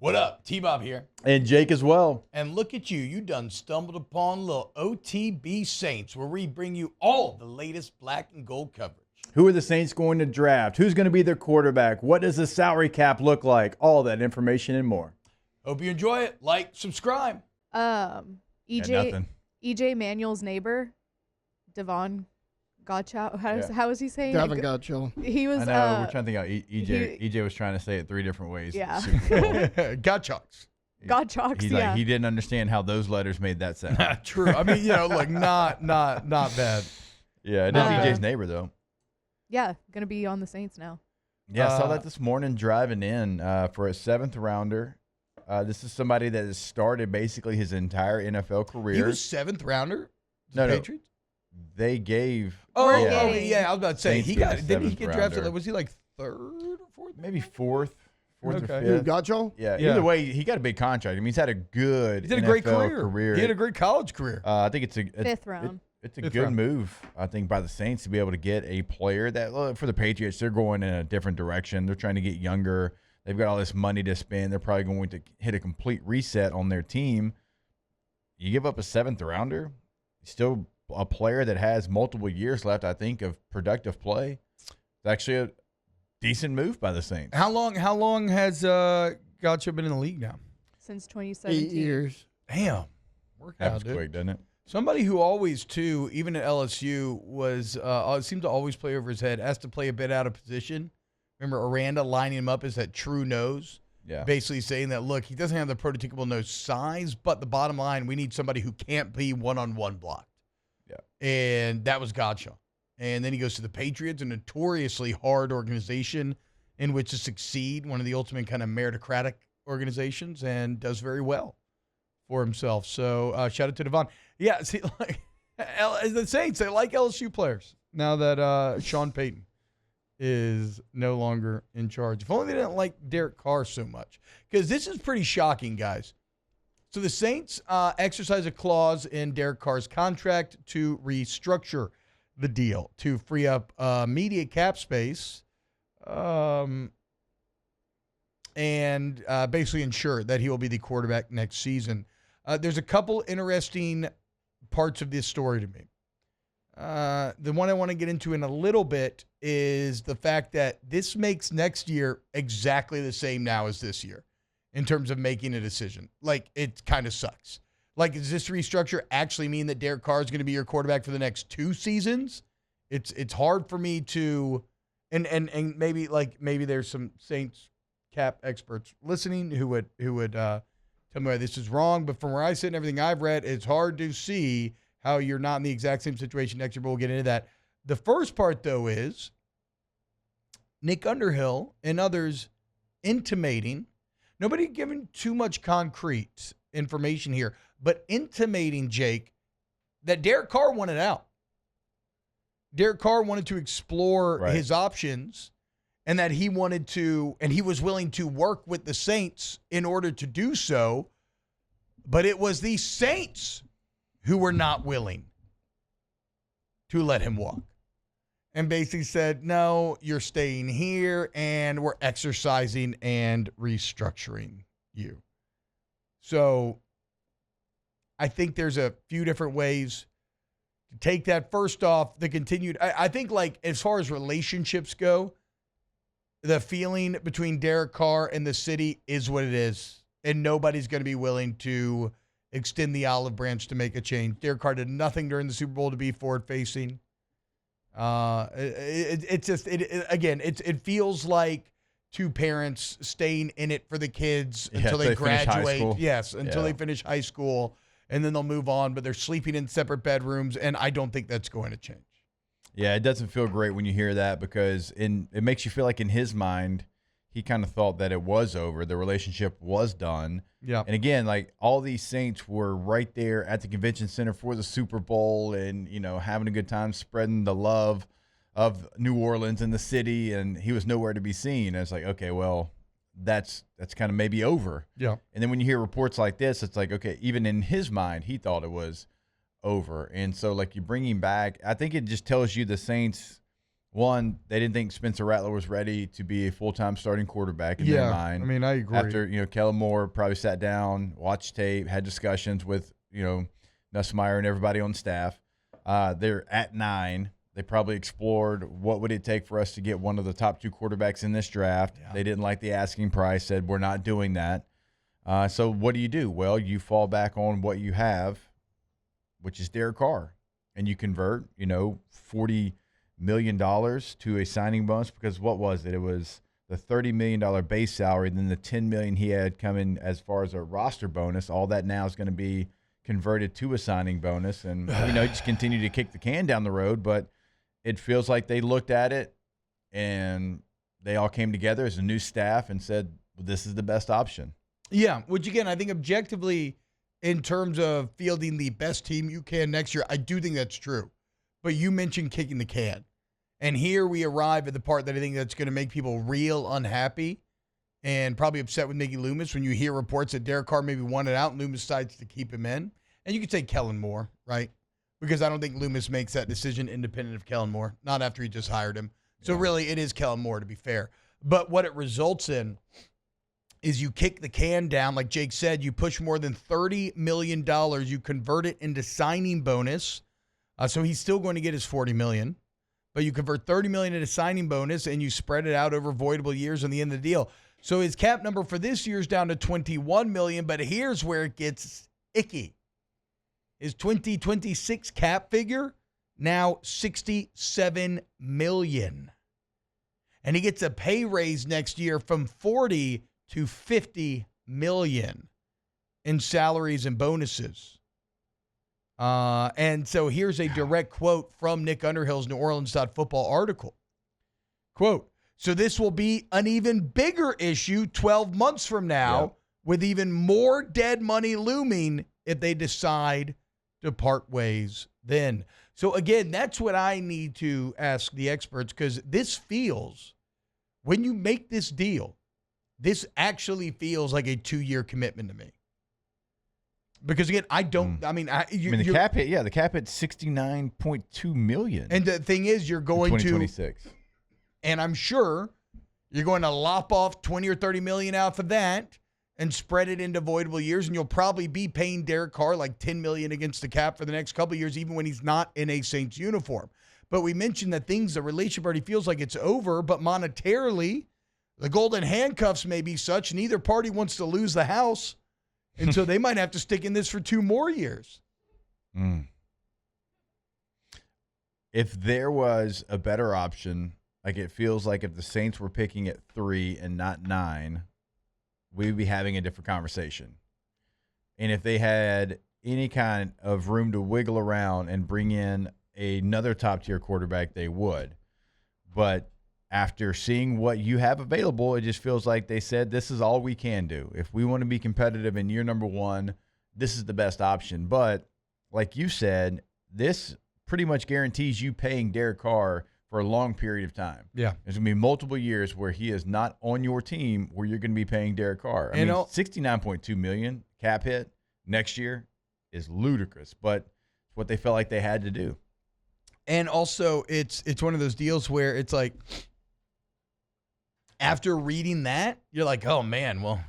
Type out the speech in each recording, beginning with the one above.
What up? T-Bob here. And Jake as well. And look at you. You done stumbled upon little OTB Saints, where we bring you all the latest black and gold coverage. Who are the Saints going to draft? Who's going to be their quarterback? What does the salary cap look like? All that information and more. Hope you enjoy it. Like, subscribe. Nothing. EJ Manuel's neighbor, Devon Godchaux. How was he saying? Devon Godchaux. He was. I know, we're trying to think out. EJ was trying to say it 3 different ways. Yeah. Godchaux. Godchaux. He's Yeah. like, he didn't understand how those letters made that sound. True. I mean, like not bad. Yeah, it is EJ's neighbor though. Yeah, gonna be on the Saints now. Yeah, I saw that this morning driving in for a 7th rounder. This is somebody that has started basically his entire NFL career. He was 7th rounder. No. Patriots. They gave. Oh, Yeah. yeah. I was about to say Saints didn't he being get a drafted? 7th Was he like 3rd or 4th? Maybe 4th or Okay. 5th. Godchaux? Yeah. Yeah. Either way, he got a big contract. I mean, he's had a good. He did a great NFL career. He had a great college career. I think it's a 5th round. It's a Fifth good round. move, I think, by the Saints to be able to get a player that, for the Patriots, they're going in a different direction. They're trying to get younger. They've got all this money to spend. They're probably going to hit a complete reset on their team. You give up a 7th rounder, still a player that has multiple years left, I think, of productive play. It's actually a decent move by the Saints. How long has Godchaux been in the league now? Since 2017. 8 years. Damn. Work out, Happens dude. quick, doesn't it? Somebody who always, too, even at LSU, was seemed to always play over his head, has to play a bit out of position. Remember Aranda lining him up as that true nose? Yeah. Basically saying that, look, he doesn't have the prototypical nose size, but the bottom line, we need somebody who can't be one-on-one blocked. Yeah. And that was Godchaux. And then he goes to the Patriots, a notoriously hard organization in which to succeed, one of the ultimate kind of meritocratic organizations, and does very well for himself. So shout out to Devon. Yeah, see, like the Saints, they like LSU players now that Sean Payton is no longer in charge. If only they didn't like Derek Carr so much, because this is pretty shocking, guys. So the Saints exercise a clause in Derek Carr's contract to restructure the deal to free up media cap space and basically ensure that he will be the quarterback next season. There's a couple interesting parts of this story to me. The one I want to get into in a little bit is the fact that this makes next year exactly the same now as this year in terms of making a decision. Like, it kind of sucks. Like, does this restructure actually mean that Derek Carr is going to be your quarterback for the next 2 seasons? It's hard for me to, and maybe there's some Saints cap experts listening who would tell me why this is wrong. But from where I sit and everything I've read, it's hard to see how you're not in the exact same situation next year, but we'll get into that. The first part, though, is Nick Underhill and others intimating, nobody giving too much concrete information here, but intimating, Jake, that Derek Carr wanted out. Derek Carr wanted to explore his options, and that he wanted to, and he was willing to work with the Saints in order to do so, but it was the Saints who were not willing to let him walk, and basically said, no, you're staying here, and we're exercising and restructuring you. So I think there's a few different ways to take that. First off, the continued, I think, like, as far as relationships go, the feeling between Derek Carr and the city is what it is, and nobody's going to be willing to extend the olive branch to make a change. Derek Carr did nothing during the Super Bowl to be forward-facing. It feels like two parents staying in it for the kids until they graduate. Yes, until they finish high school, and then they'll move on, but they're sleeping in separate bedrooms, and I don't think that's going to change. Yeah, it doesn't feel great when you hear that, because it makes you feel like in his mind, he kind of thought that it was over. The relationship was done. Yeah. And again, like, all these Saints were right there at the convention center for the Super Bowl and, having a good time, spreading the love of New Orleans and the city, and he was nowhere to be seen. And it's like, okay, well, that's kind of maybe over. Yeah. And then when you hear reports like this, it's like, okay, even in his mind, he thought it was over. And so, like, you bring him back, I think it just tells you the Saints One, they didn't think Spencer Rattler was ready to be a full-time starting quarterback in their mind. I mean, I agree. After, Kellen Moore probably sat down, watched tape, had discussions with, Nussmeier and everybody on staff. They're at 9. They probably explored what would it take for us to get one of the top 2 quarterbacks in this draft. Yeah. They didn't like the asking price, said we're not doing that. So what do? Well, you fall back on what you have, which is Derek Carr, and you convert, $40 million to a signing bonus, because what was it? It was the $30 million base salary, then the $10 million he had coming as far as a roster bonus. All that now is going to be converted to a signing bonus, and just continue to kick the can down the road. But it feels like they looked at it and they all came together as a new staff and said, well, this is the best option. Yeah, which again, I think objectively, in terms of fielding the best team you can next year, I do think that's true. But you mentioned kicking the can. And here we arrive at the part that I think that's going to make people real unhappy and probably upset with Mickey Loomis when you hear reports that Derek Carr maybe wanted out and Loomis decides to keep him in. And you could say Kellen Moore, right? Because I don't think Loomis makes that decision independent of Kellen Moore, not after he just hired him. So really, it is Kellen Moore, to be fair. But what it results in is you kick the can down, like Jake said, you push more than $30 million, you convert it into signing bonus. So he's still going to get his $40 million. But you convert $30 million into signing bonus, and you spread it out over voidable years on the end of the deal. So his cap number for this year is down to $21 million, but here's where it gets icky. His 2026 cap figure, now $67 million. And he gets a pay raise next year from $40 to $50 million in salaries and bonuses. And so here's a direct quote from Nick Underhill's New Orleans.football article. Quote, so this will be an even bigger issue 12 months from now, with even more dead money looming if they decide to part ways then. So again, that's what I need to ask the experts, because this feels, when you make this deal, this actually feels like a 2-year commitment to me. Because again, I don't. I mean, the cap hit. Yeah, the cap hit $69.2 million. And the thing is, you're going to 2026, and I'm sure you're going to lop off 20 or 30 million out for that and spread it into voidable years, and you'll probably be paying Derek Carr like $10 million against the cap for the next couple of years, even when he's not in a Saints uniform. But we mentioned that the relationship already feels like it's over, but monetarily, the golden handcuffs may be such, neither party wants to lose the house. And so they might have to stick in this for 2 more years. If there was a better option, like it feels like if the Saints were picking at 3 and not 9, we would be having a different conversation. And if they had any kind of room to wiggle around and bring in another top-tier quarterback, they would. But after seeing what you have available, it just feels like they said, this is all we can do. If we want to be competitive in year number 1, this is the best option. But like you said, this pretty much guarantees you paying Derek Carr for a long period of time. Yeah. There's going to be multiple years where he is not on your team where you're going to be paying Derek Carr. I mean, $69.2 million cap hit next year is ludicrous, but it's what they felt like they had to do. And also, it's one of those deals where it's like, after reading that, you're like, oh, man, well,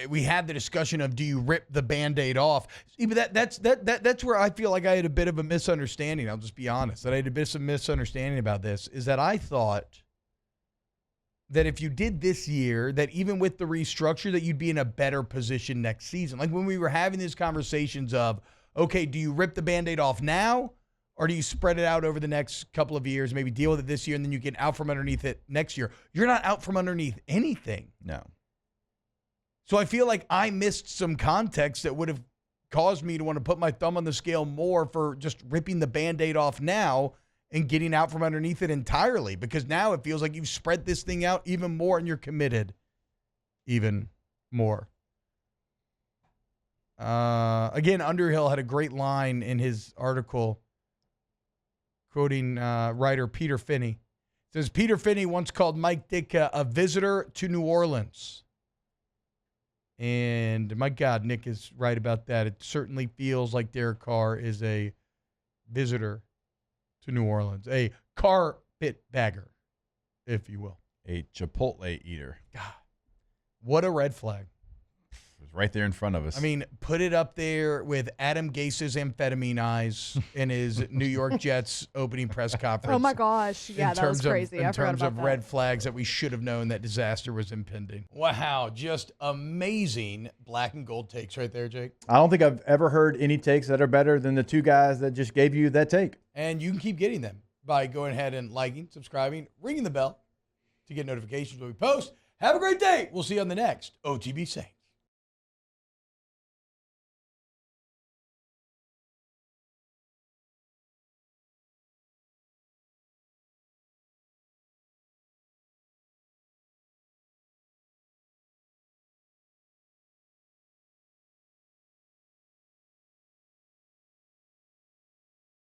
we had the discussion of, do you rip the Band-Aid off? See, but that's where I feel like I had a bit of a misunderstanding. I'll just be honest. That I had a bit of a misunderstanding about this, is that I thought that if you did this year, that even with the restructure, that you'd be in a better position next season. Like when we were having these conversations of, okay, do you rip the Band-Aid off now? Or do you spread it out over the next couple of years, maybe deal with it this year, and then you get out from underneath it next year? You're not out from underneath anything. No. So I feel like I missed some context that would have caused me to want to put my thumb on the scale more for just ripping the Band-Aid off now and getting out from underneath it entirely. Because now it feels like you've spread this thing out even more and you're committed even more. Again, Underhill had a great line in his article, quoting writer Peter Finney. It says, Peter Finney once called Mike Ditka a visitor to New Orleans. And my God, Nick is right about that. It certainly feels like Derek Carr is a visitor to New Orleans, a carpetbagger, if you will. A Chipotle eater. God, what a red flag. It was right there in front of us. I mean, put it up there with Adam Gase's amphetamine eyes in his New York Jets opening press conference. Oh my gosh. Yeah, that was crazy. In I forgot terms about of that. red flags that we should have known that disaster was impending. Wow, just amazing black and gold takes right there, Jake. I don't think I've ever heard any takes that are better than the two guys that just gave you that take. And you can keep getting them by going ahead and liking, subscribing, ringing the bell to get notifications when we post. Have a great day. We'll see you on the next OTB Saints.